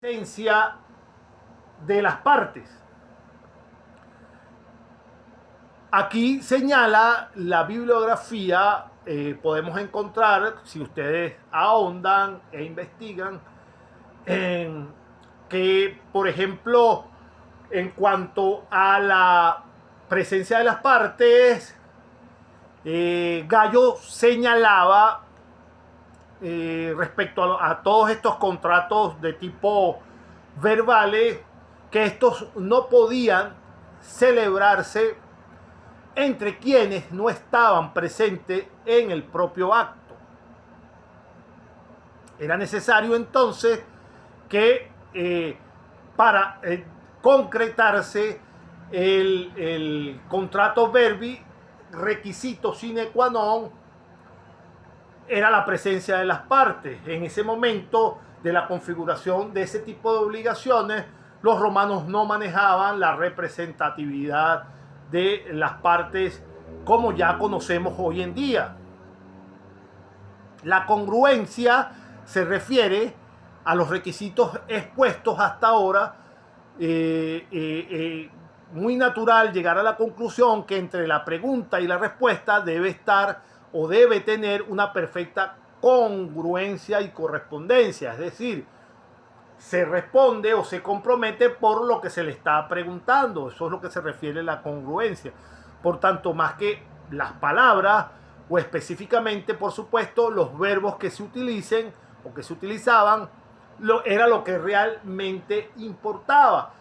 esencia de las partes. Aquí señala la bibliografía, podemos encontrar, si ustedes ahondan e investigan, en que, por ejemplo, en cuanto a la presencia de las partes, Gallo señalaba respecto a todos estos contratos de tipo verbales, que estos no podían celebrarse entre quienes no estaban presentes en el propio acto. Era necesario entonces que para concretarse el contrato verbi, requisito sine qua non era la presencia de las partes. En ese momento de la configuración de ese tipo de obligaciones, los romanos no manejaban la representatividad de las partes como ya conocemos hoy en día. La congruencia se refiere a los requisitos expuestos hasta ahora. Muy natural llegar a la conclusión que entre la pregunta y la respuesta debe estar o debe tener una perfecta congruencia y correspondencia, es decir, se responde o se compromete por lo que se le está preguntando. Eso es lo que se refiere a la congruencia. Por tanto, más que las palabras o específicamente, por supuesto, los verbos que se utilicen o que se utilizaban, era lo que realmente importaba.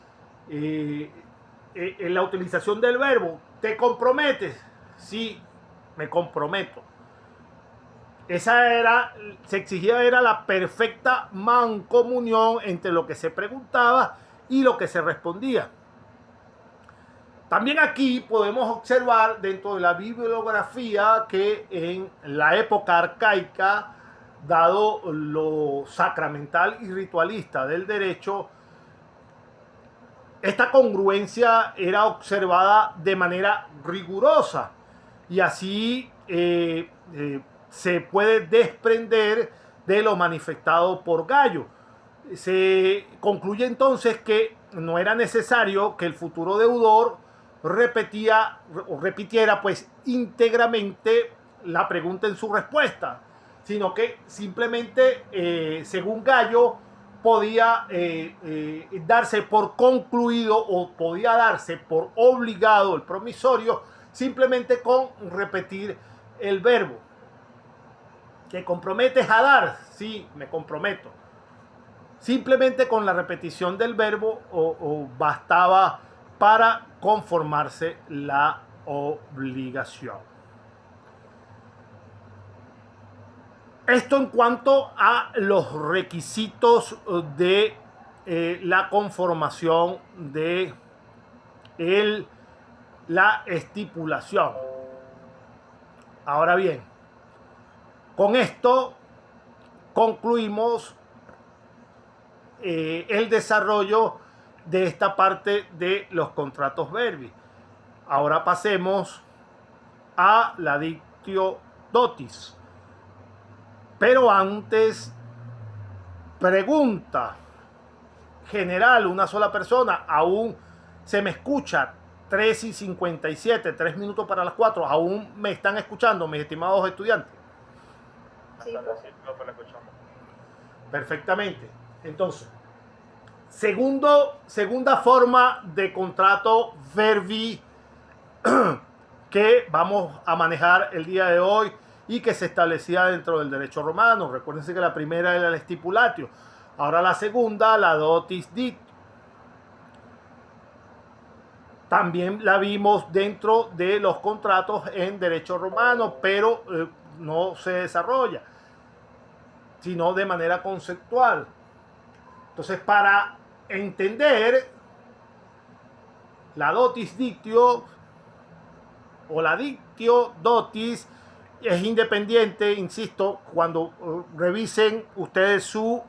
En la utilización del verbo, ¿te comprometes? Sí, me comprometo. Se exigía era la perfecta mancomunión entre lo que se preguntaba y lo que se respondía. También aquí podemos observar dentro de la bibliografía que en la época arcaica, dado lo sacramental y ritualista del derecho, esta congruencia era observada de manera rigurosa y así se puede desprender de lo manifestado por Gallo. Se concluye entonces que no era necesario que el futuro deudor repitiera pues íntegramente la pregunta en su respuesta, sino que simplemente, según Gallo, podía darse por concluido o podía darse por obligado el promisorio simplemente con repetir el verbo. ¿Te comprometes a dar? Sí, me comprometo. Simplemente con la repetición del verbo o bastaba para conformarse la obligación. Esto en cuanto a los requisitos de la conformación de la estipulación. Ahora bien, con esto concluimos el desarrollo de esta parte de los contratos verbi. Ahora pasemos a la dictio dotis. Pero antes, pregunta general, una sola persona, aún se me escucha. 3:57, 3 minutos para las 4. ¿Aún me están escuchando, mis estimados estudiantes? Sí, perfectamente. Entonces, segunda forma de contrato verbi que vamos a manejar el día de hoy y que se establecía dentro del derecho romano. Recuérdense que la primera era el stipulatio. Ahora la segunda, la dotis dictio. También la vimos dentro de los contratos en derecho romano, pero no se desarrolla, sino de manera conceptual. Entonces, para entender la dotis dictio o la dictio dotis, es independiente, insisto, cuando revisen ustedes su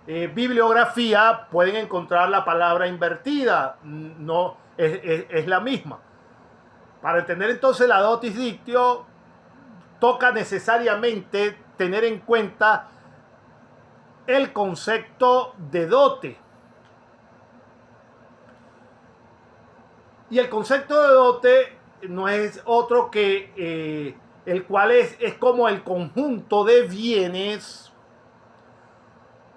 bibliografía pueden encontrar la palabra invertida, no es la misma. Para entender entonces la dotis dictio, toca necesariamente tener en cuenta el concepto de dote. Y el concepto de dote no es otro que el cual es como el conjunto de bienes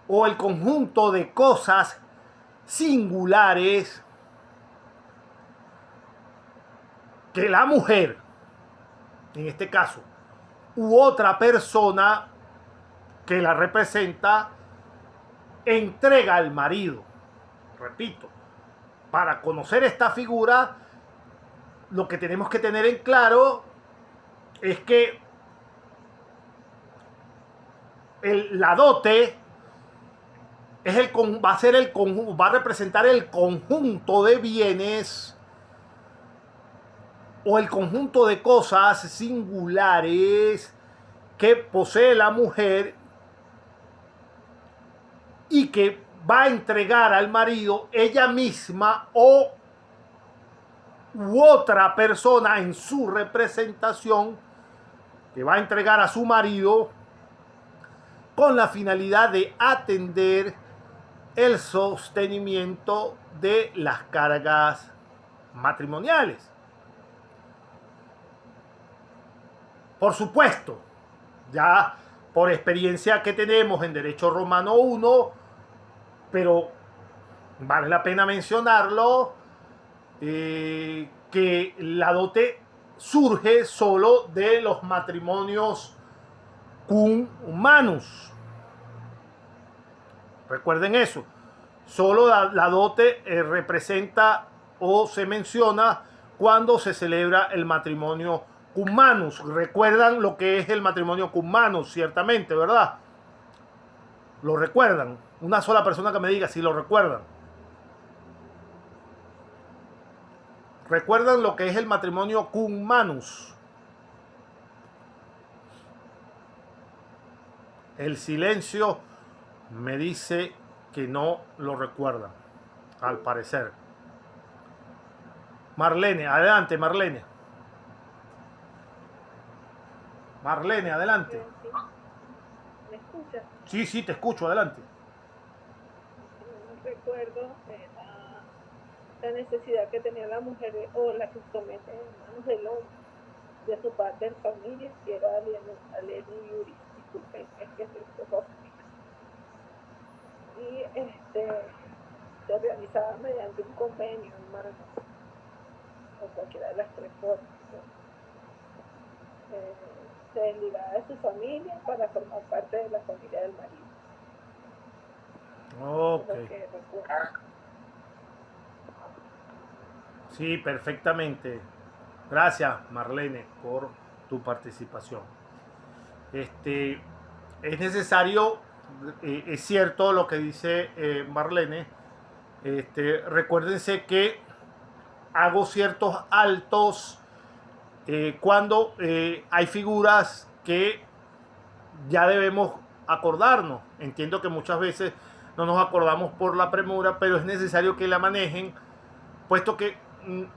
o el conjunto de cosas singulares que la mujer, en este caso, u otra persona que la representa, entrega al marido. Repito, para conocer esta figura, lo que tenemos que tener en claro es que la dote va a representar el conjunto de bienes o el conjunto de cosas singulares que posee la mujer y que va a entregar al marido ella misma u otra persona en su representación, que va a entregar a su marido con la finalidad de atender el sostenimiento de las cargas matrimoniales. Por supuesto, ya por experiencia que tenemos en Derecho Romano 1, pero vale la pena mencionarlo, que la dote surge solo de los matrimonios cum manus. Recuerden eso. Solo la dote representa o se menciona cuando se celebra el matrimonio cum manus. Recuerdan lo que es el matrimonio cum manus, ciertamente, ¿verdad? ¿Lo recuerdan? Una sola persona que me diga si lo recuerdan. ¿Recuerdan lo que es el matrimonio cum manus? El silencio me dice que no lo recuerdan, al parecer. Marlene, adelante, Marlene. Marlene, adelante. ¿Me escucha? Sí, te escucho, adelante. Recuerdo la necesidad que tenía la mujer o la que somete en manos del hombre, de su parte en familia, que era alieno iuris, disculpen, es que soy poco. Y se realizaba mediante un convenio, hermano, o cualquiera de las tres formas. Se desligaba de su familia para formar parte de la familia del marido. Ok. Es lo que recuerdo. Sí, perfectamente. Gracias, Marlene, por tu participación. Es necesario, es cierto lo que dice Marlene. Recuérdense que hago ciertos altos cuando hay figuras que ya debemos acordarnos. Entiendo que muchas veces no nos acordamos por la premura, pero es necesario que la manejen, puesto que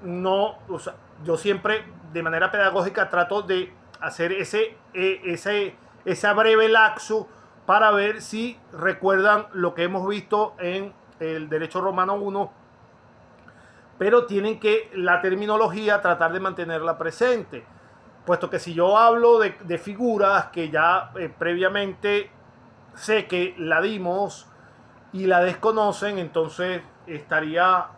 no, o sea, yo siempre de manera pedagógica trato de hacer esa breve lapso para ver si recuerdan lo que hemos visto en el Derecho Romano 1, pero tienen que la terminología tratar de mantenerla presente, puesto que si yo hablo de figuras que ya previamente sé que la dimos y la desconocen, entonces estaría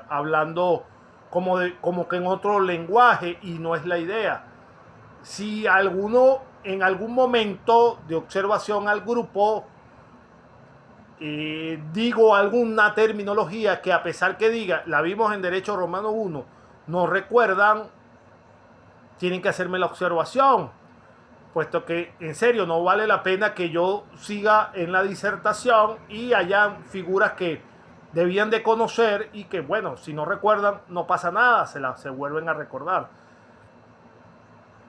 hablando como que en otro lenguaje y no es la idea. Si alguno en algún momento de observación al grupo digo alguna terminología que a pesar que diga la vimos en Derecho Romano 1, no recuerdan, tienen que hacerme la observación, puesto que en serio no vale la pena que yo siga en la disertación y hayan figuras que debían de conocer y que, bueno, si no recuerdan no pasa nada, se vuelven a recordar.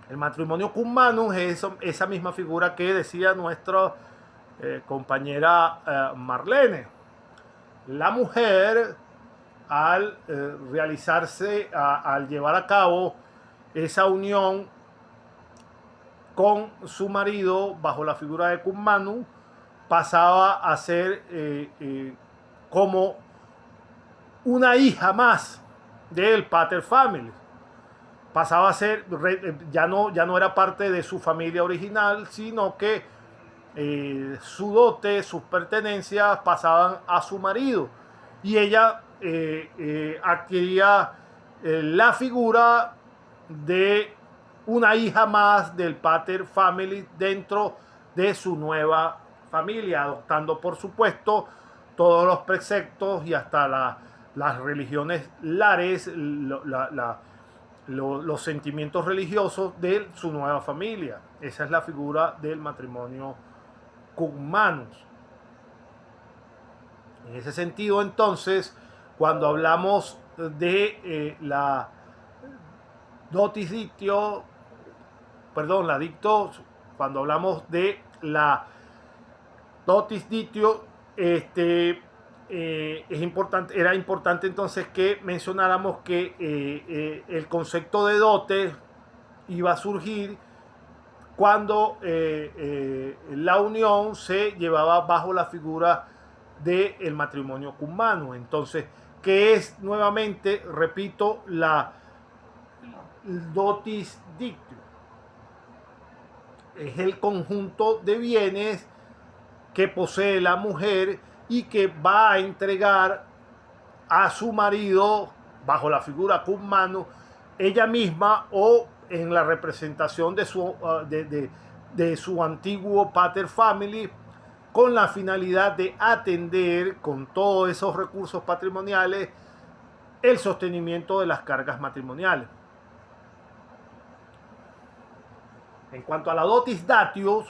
El matrimonio cum manus es esa misma figura que decía nuestra compañera Marlene. La mujer, al realizarse, al llevar a cabo esa unión con su marido bajo la figura de cum manus, pasaba a ser como una hija más del pater familias. Pasaba a ser, ya no era parte de su familia original, sino que su dote, sus pertenencias pasaban a su marido. Y ella adquiría la figura de una hija más del pater family dentro de su nueva familia, adoptando por supuesto todos los preceptos y hasta las religiones lares, los sentimientos religiosos de su nueva familia. Esa es la figura del matrimonio cummanus. En ese sentido, entonces, cuando hablamos de la dotis dictio, la dicto, cuando hablamos de la dotis dictio, era importante entonces que mencionáramos que el concepto de dote iba a surgir cuando la unión se llevaba bajo la figura del matrimonio cummano. Entonces, ¿qué es nuevamente, repito, la dotis dictio? Es el conjunto de bienes que posee la mujer y que va a entregar a su marido bajo la figura cummano, ella misma o en la representación de su antiguo pater family, con la finalidad de atender con todos esos recursos patrimoniales el sostenimiento de las cargas matrimoniales. En cuanto a la dotis datius,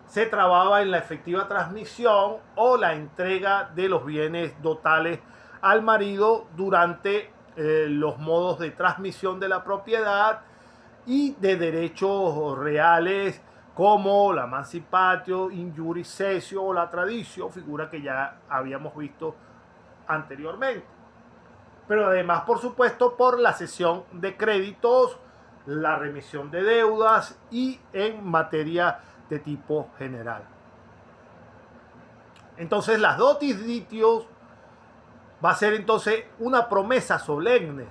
se trababa en la efectiva transmisión o la entrega de los bienes dotales al marido durante los modos de transmisión de la propiedad y de derechos reales como la emancipatio, injuris cessio o la traditio, figura que ya habíamos visto anteriormente. Pero además, por supuesto, por la cesión de créditos, la remisión de deudas y en materia de tipo general. Entonces, las dotis dictios va a ser entonces una promesa solemne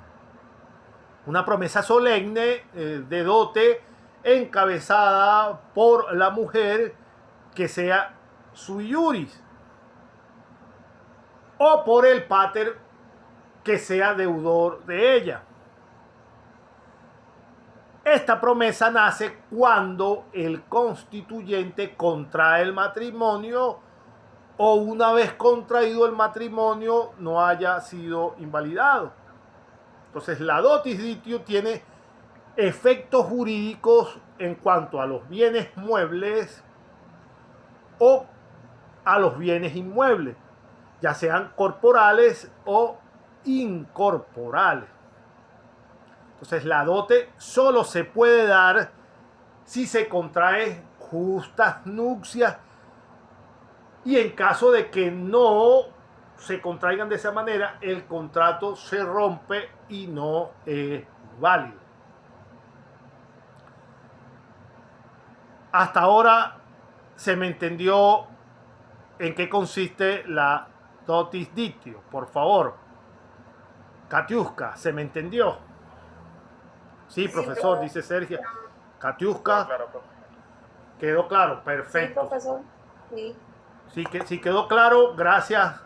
de dote encabezada por la mujer que sea sui iuris o por el pater que sea deudor de ella. Esta promesa nace cuando el constituyente contrae el matrimonio o una vez contraído el matrimonio no haya sido invalidado. Entonces la dotis dictio tiene efectos jurídicos en cuanto a los bienes muebles o a los bienes inmuebles, ya sean corporales o incorporales. Entonces la dote solo se puede dar si se contrae justas nupcias y en caso de que no se contraigan de esa manera, el contrato se rompe y no es válido. Hasta ahora se me entendió en qué consiste la dotis dictio, por favor. Katiuska, ¿se me entendió? Sí, profesor, dice Sergio. Katiuska. ¿Quedó claro? Perfecto. Sí, profesor. Sí. Sí quedó claro, gracias.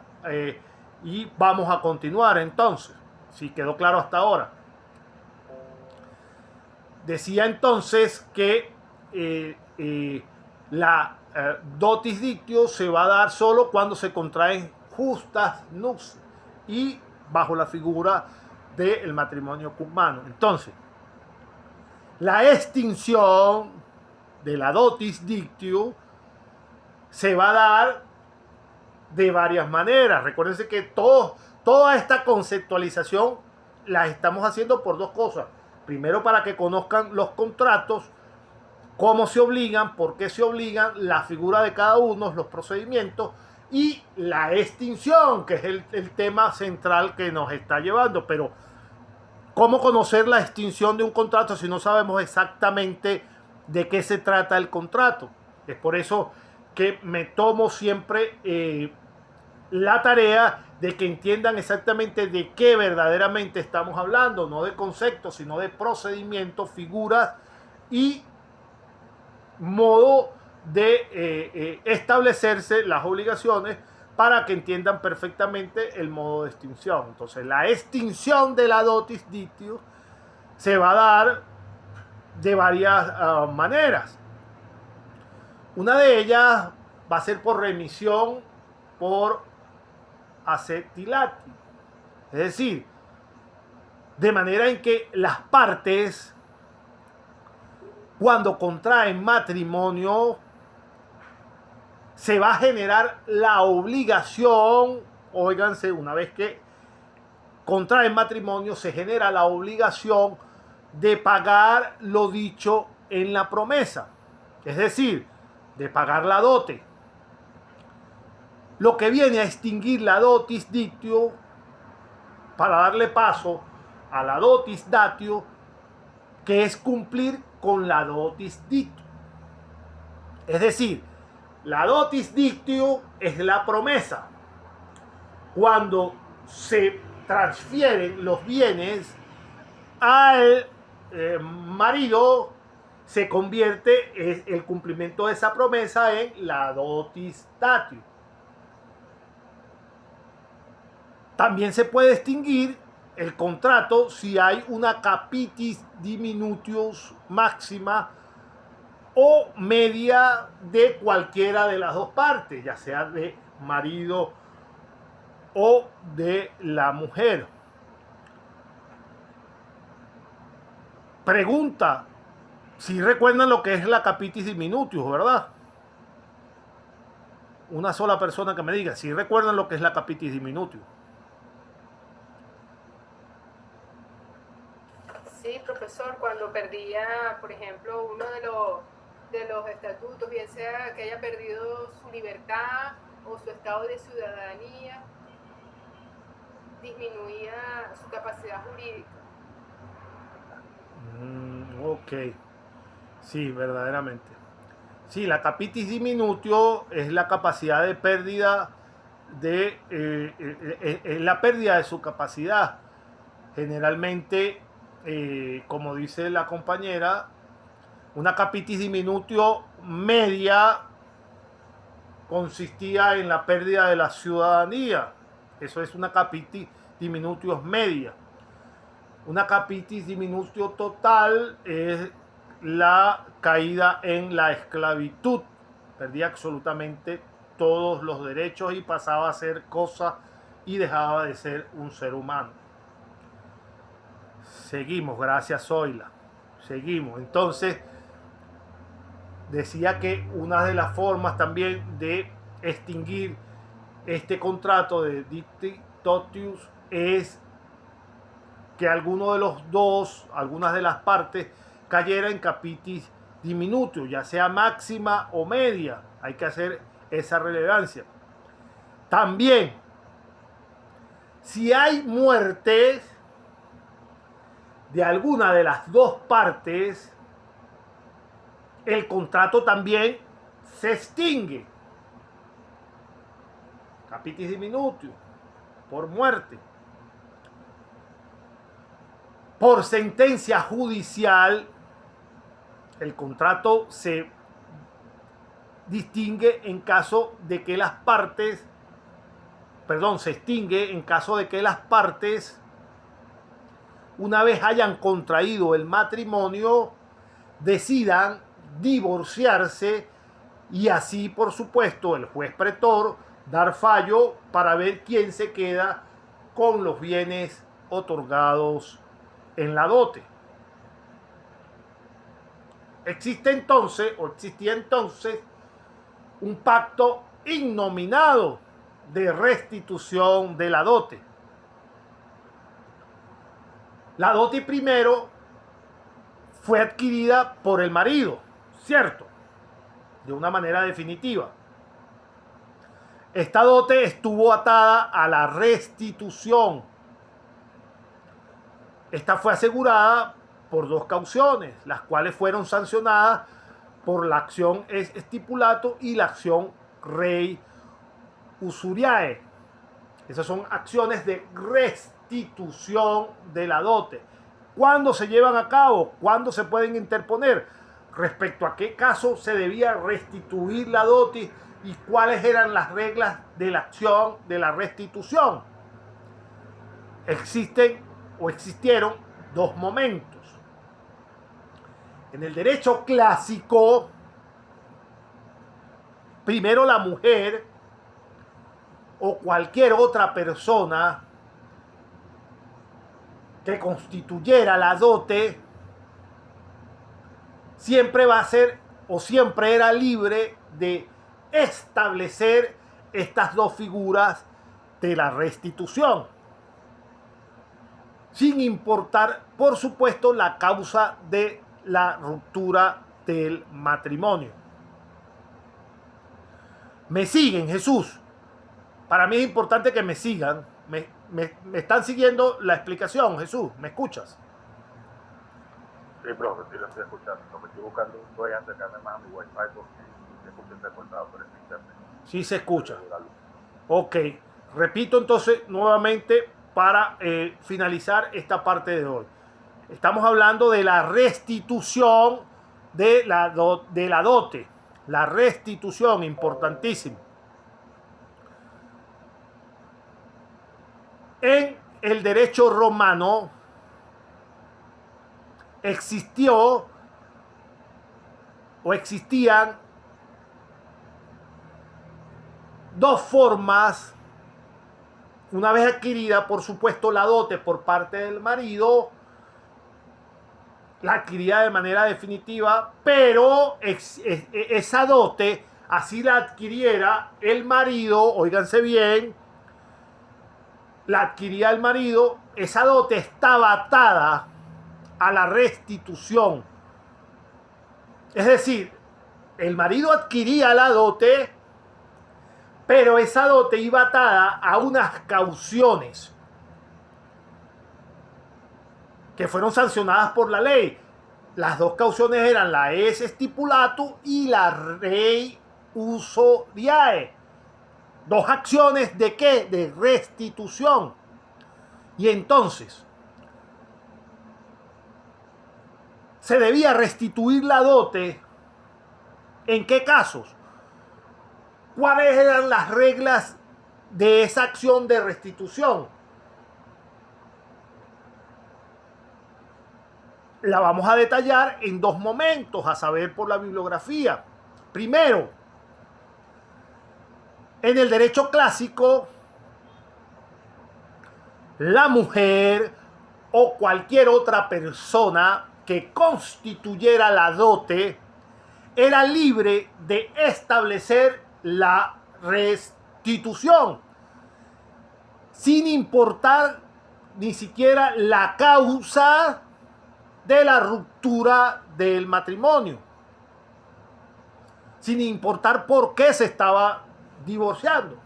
Y vamos a continuar entonces. Sí quedó claro hasta ahora. Decía entonces que la dotis dictio se va a dar solo cuando se contraen justas nupcias y bajo la figura del matrimonio cummano. Entonces, la extinción de la dotis dictio se va a dar de varias maneras. Recuérdense que toda esta conceptualización la estamos haciendo por dos cosas. Primero, para que conozcan los contratos, cómo se obligan, por qué se obligan, la figura de cada uno, los procedimientos y la extinción, que es el tema central que nos está llevando. Pero, ¿cómo conocer la extinción de un contrato si no sabemos exactamente de qué se trata el contrato? Es por eso que me tomo siempre la tarea de que entiendan exactamente de qué verdaderamente estamos hablando, no de conceptos, sino de procedimientos, figuras y modo de establecerse las obligaciones para que entiendan perfectamente el modo de extinción. Entonces, la extinción de la dotis dictius se va a dar de varias maneras. Una de ellas va a ser por remisión por acetilati, es decir, de manera en que las partes, cuando contraen matrimonio, se va a generar la obligación, óiganse, una vez que contraen matrimonio, se genera la obligación de pagar lo dicho en la promesa, es decir, de pagar la dote. Lo que viene a extinguir la dotis dictio para darle paso a la dotis datio, que es cumplir con la dotis dictio. Es decir, la dotis dictio es la promesa. Cuando se transfieren los bienes al marido, se convierte el cumplimiento de esa promesa en la dotis datio. También se puede extinguir el contrato si hay una capitis diminutius máxima o media de cualquiera de las dos partes, ya sea de marido o de la mujer. Pregunta, si recuerdan lo que es la capitis diminutius, ¿verdad? Una sola persona que me diga, si recuerdan lo que es la capitis diminutius. Sí, profesor, cuando perdía, por ejemplo, uno de los estatutos, bien sea que haya perdido su libertad o su estado de ciudadanía, disminuía su capacidad jurídica. Ok, sí, verdaderamente. Sí, la capitis diminutio es la capacidad de pérdida la pérdida de su capacidad. Generalmente, como dice la compañera, una capitis diminutio media consistía en la pérdida de la ciudadanía. Eso es una capitis diminutio media. Una capitis diminutio total es la caída en la esclavitud. Perdía absolutamente todos los derechos y pasaba a ser cosa y dejaba de ser un ser humano. Seguimos, gracias Zoila. Seguimos. Entonces, decía que una de las formas también de extinguir este contrato de dicti totius es que alguno de los dos, algunas de las partes, cayera en capitis diminutio, ya sea máxima o media. Hay que hacer esa relevancia. También, si hay muertes de alguna de las dos partes, el contrato también se extingue. Capitis diminutio, por muerte. Por sentencia judicial, el contrato se distingue en caso de que las partes, se extingue en caso de que las partes, una vez hayan contraído el matrimonio, decidan divorciarse y así, por supuesto, el juez pretor dar fallo para ver quién se queda con los bienes otorgados en la dote. Existía entonces un pacto innominado de restitución de la dote. La dote primero fue adquirida por el marido, ¿cierto? De una manera definitiva. Esta dote estuvo atada a la restitución. Esta fue asegurada por dos cauciones, las cuales fueron sancionadas por la acción stipulato y la acción rei usuriae. Esas son acciones de restitución de la dote. ¿Cuándo se llevan a cabo? ¿Cuándo se pueden interponer? Respecto a qué caso se debía restituir la dote y cuáles eran las reglas de la acción de la restitución. Existen o existieron dos momentos. En el derecho clásico, primero la mujer o cualquier otra persona que constituyera la dote siempre va a ser o siempre era libre de establecer estas dos figuras de la restitución, sin importar, por supuesto, la causa de la ruptura del matrimonio. ¿Me siguen, Jesús? Para mí es importante que me sigan. ¿Me están siguiendo la explicación, Jesús? ¿Me escuchas? Sí, profe, sí lo estoy escuchando. Lo que estoy buscando, voy a acercarme más a mi wifi porque se escucha recortado por el internet. Sí se escucha. Ok. Repito entonces nuevamente para finalizar esta parte de hoy. Estamos hablando de la restitución de la dote. La restitución, importantísimo. En el derecho romano existió o existían dos formas. Una vez adquirida, por supuesto, la dote por parte del marido, la adquiría de manera definitiva, pero esa dote, así la adquiriera el marido, óiganse bien, la adquiría el marido, esa dote estaba atada a la restitución. Es decir, el marido adquiría la dote, pero esa dote iba atada a unas cauciones que fueron sancionadas por la ley. Las dos cauciones eran la ex stipulato y la rei usuriae. Dos acciones de ¿qué? De restitución. Y entonces, se debía restituir la dote. ¿En qué casos? ¿Cuáles eran las reglas de esa acción de restitución? La vamos a detallar en dos momentos, a saber por la bibliografía. Primero, en el derecho clásico, la mujer o cualquier otra persona que constituyera la dote era libre de establecer la restitución, sin importar ni siquiera la causa de la ruptura del matrimonio, sin importar por qué se estaba divorciando.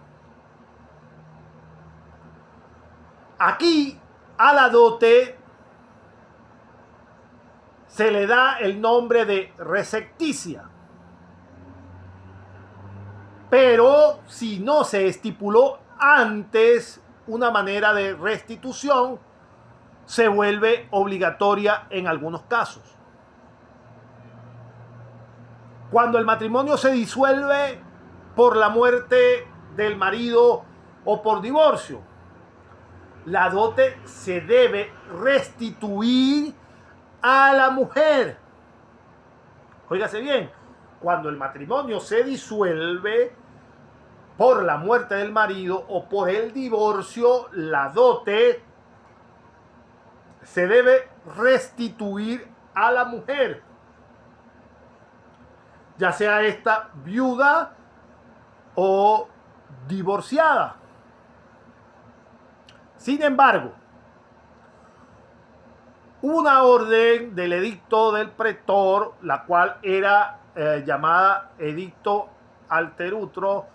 Aquí a la dote se le da el nombre de resecticia. Pero si no se estipuló antes una manera de restitución, se vuelve obligatoria en algunos casos. Cuando el matrimonio se disuelve por la muerte del marido o por divorcio, la dote se debe restituir a la mujer. Óigase bien, cuando el matrimonio se disuelve por la muerte del marido o por el divorcio, la dote se debe restituir a la mujer, ya sea esta viuda o divorciada. Sin embargo, una orden del edicto del pretor, la cual era llamada edicto alterutro,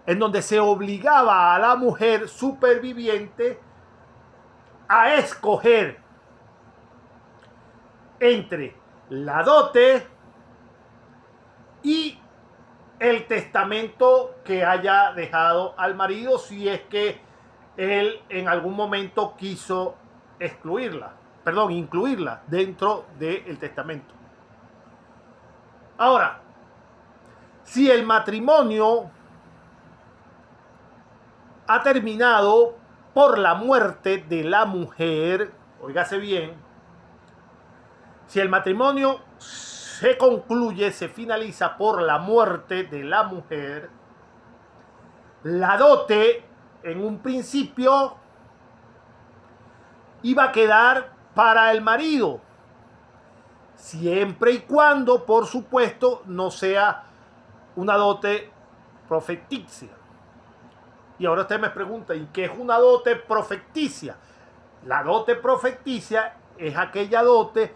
en donde se obligaba a la mujer superviviente a escoger entre la dote y el testamento que haya dejado al marido, si es que él en algún momento quiso incluirla dentro del testamento. Ahora, si el matrimonio ha terminado por la muerte de la mujer, óigase bien, si el matrimonio se concluye, se finaliza por la muerte de la mujer, la dote en un principio iba a quedar para el marido, siempre y cuando, por supuesto, no sea una dote profeticia. Y ahora usted me pregunta, ¿y qué es una dote profeticia? La dote profeticia es aquella dote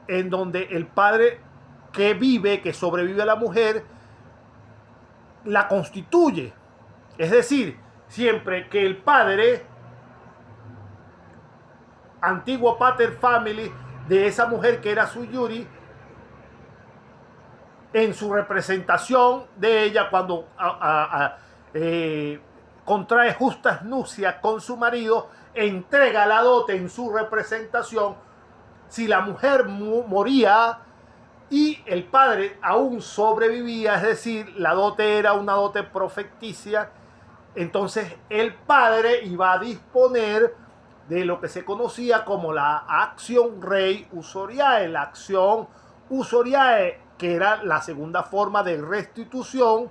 en donde el padre que sobrevive a la mujer, la constituye. Es decir, siempre que el padre, antiguo pater family de esa mujer que era su yuri, en su representación de ella cuando contrae justas nupcias con su marido, entrega la dote en su representación. Si la mujer moría y el padre aún sobrevivía, es decir, la dote era una dote profeticia, entonces el padre iba a disponer de lo que se conocía como la acción rei usuriae, la acción usuriae, que era la segunda forma de restitución,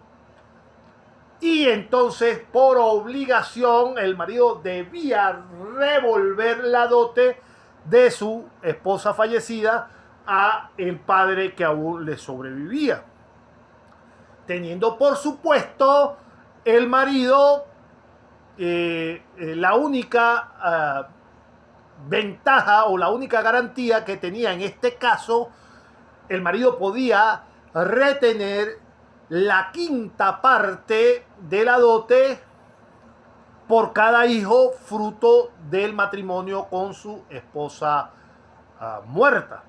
y entonces por obligación el marido debía revolver la dote de su esposa fallecida a el padre que aún le sobrevivía, teniendo por supuesto el marido la única ventaja o la única garantía que tenía en este caso. El marido podía retener la quinta parte de la dote por cada hijo fruto del matrimonio con su esposa muerta.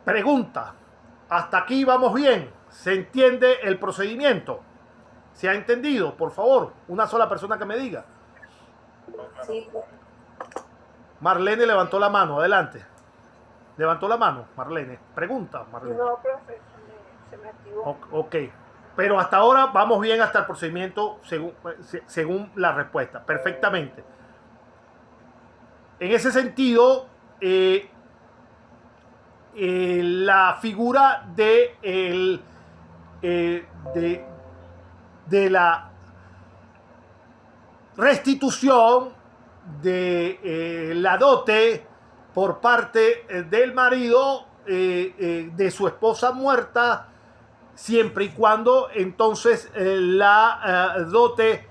Pregunta, ¿hasta aquí vamos bien? ¿Se entiende el procedimiento? ¿Se ha entendido? Por favor, una sola persona que me diga. Sí, Marlene levantó la mano, adelante. Levantó la mano, Marlene. Pregunta, Marlene. no, profe, se me activó. Ok, pero hasta ahora vamos bien hasta el procedimiento según la respuesta, perfectamente. En ese sentido, la figura de la restitución de la dote por parte del marido de su esposa muerta, siempre y cuando entonces la dote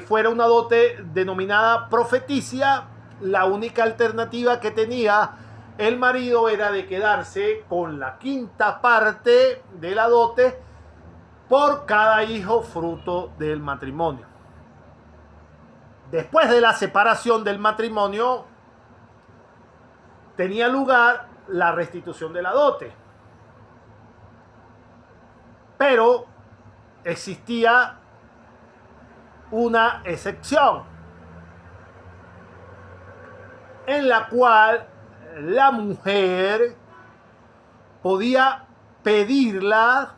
fuera una dote denominada profeticia. La única alternativa que tenía el marido era de quedarse con la quinta parte de la dote por cada hijo fruto del matrimonio. Después de la separación del matrimonio, tenía lugar la restitución de la dote. Pero existía una excepción en la cual la mujer podía pedirla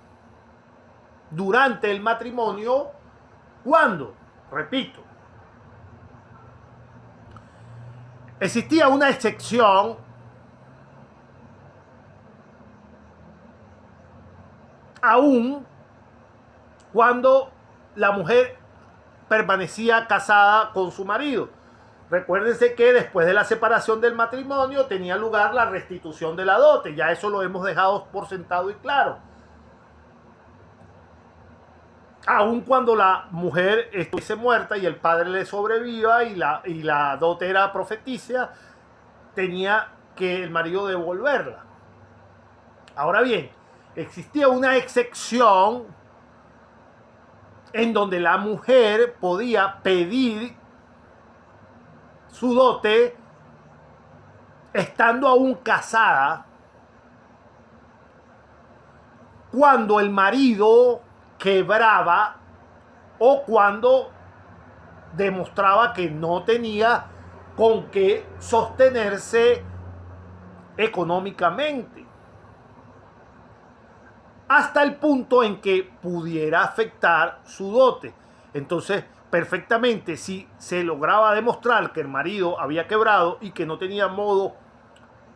durante el matrimonio cuando, repito, existía una excepción aún cuando la mujer permanecía casada con su marido. Recuérdense que después de la separación del matrimonio tenía lugar la restitución de la dote. Ya eso lo hemos dejado por sentado y claro. Aun cuando la mujer estuviese muerta y el padre le sobreviva y la dote era profeticia, tenía que el marido devolverla. Ahora bien, existía una excepción en donde la mujer podía pedir su dote estando aún casada cuando el marido quebraba o cuando demostraba que no tenía con qué sostenerse económicamente, hasta el punto en que pudiera afectar su dote. Entonces, perfectamente, si se lograba demostrar que el marido había quebrado y que no tenía modo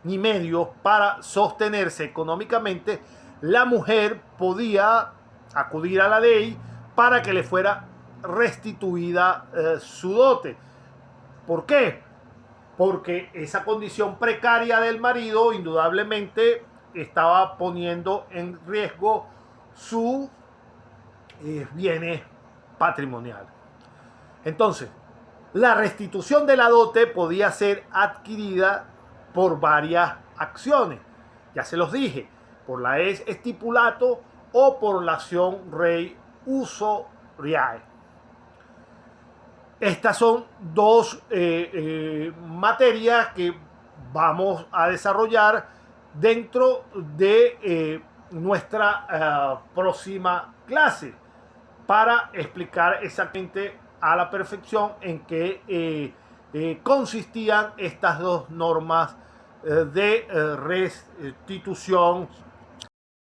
ni medios para sostenerse económicamente, la mujer podía acudir a la ley para que le fuera restituida su dote. ¿Por qué? Porque esa condición precaria del marido indudablemente estaba poniendo en riesgo su bienes patrimoniales. Entonces, la restitución de la dote podía ser adquirida por varias acciones. Ya se los dije, por la ex stipulato o por la acción rei usuriae. Estas son dos materias que vamos a desarrollar dentro de nuestra próxima clase para explicar exactamente a la perfección en qué consistían estas dos normas de restitución